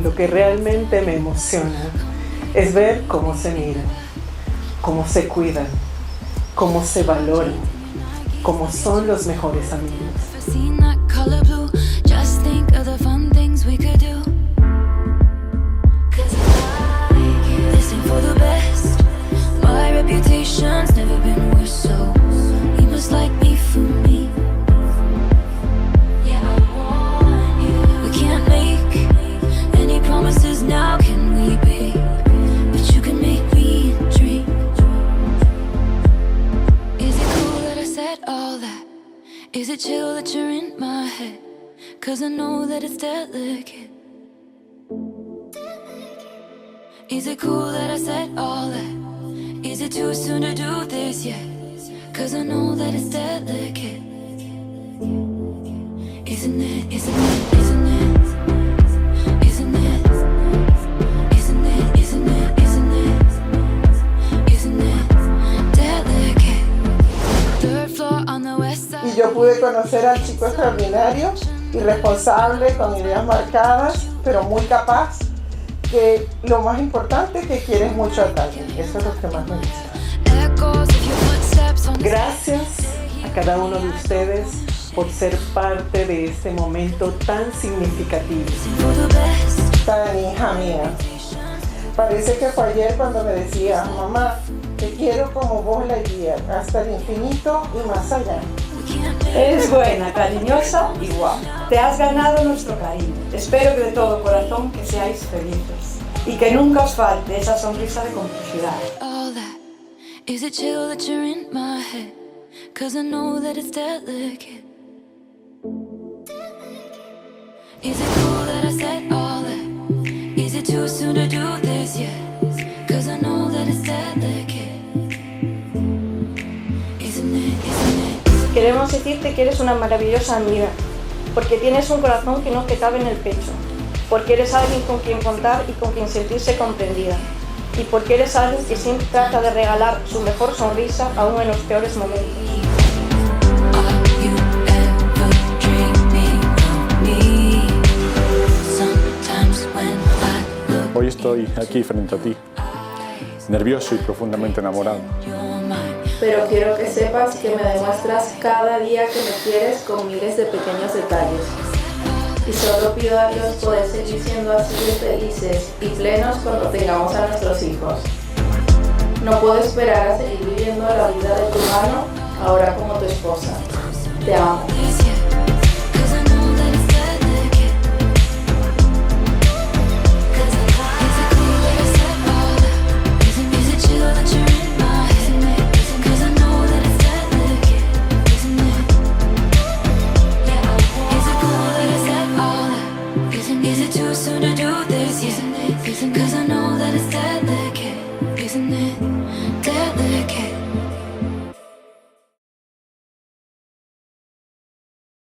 Lo que realmente me emociona es ver cómo se miran, cómo se cuidan, cómo se valoran, cómo son los mejores amigos. Is it chill that you're in my head? 'Cause I know that it's delicate. Is it cool that I said all that? Is it too soon to do this yet? 'Cause I know that it's delicate. Isn't it, isn't it, isn't it? Isn't it? Isn't it, isn't it, isn't it? Isn't it delicate? Third floor on the west side. Y yo pude conocer al chico extraordinario, irresponsable, con ideas marcadas, pero muy capaz, que lo más importante es que quieres mucho a alguien. Eso es lo que más me gusta. Gracias a cada uno de ustedes por ser parte de este momento tan significativo. Tan hija mía. Parece que fue ayer cuando me decía, mamá, te quiero como vos la guía, hasta el infinito y más allá. Eres buena, cariñosa y guapa. Te has ganado nuestro cariño. Espero que de todo corazón que seáis felices y que nunca os falte esa sonrisa de complicidad. Is it chill that you're in my head? 'Cause I know that it's delicate. Is it cool that I said all that? Is it too soon to do this yet? 'Cause I know that it's delicate. Isn't it, isn't it? Queremos decirte que eres una maravillosa amiga, porque tienes un corazón que no te cabe en el pecho, porque eres alguien con quien contar y con quien sentirse comprendida, y porque eres alguien que siempre trata de regalar su mejor sonrisa aún en los peores momentos. Hoy estoy aquí frente a ti, nervioso y profundamente enamorado. Pero quiero que sepas que me demuestras cada día que me quieres con miles de pequeños detalles. Y solo pido a Dios poder seguir siendo así de felices y plenos cuando tengamos a nuestros hijos. No puedo esperar a seguir viviendo la vida de tu mano ahora como tu esposa. Te amo.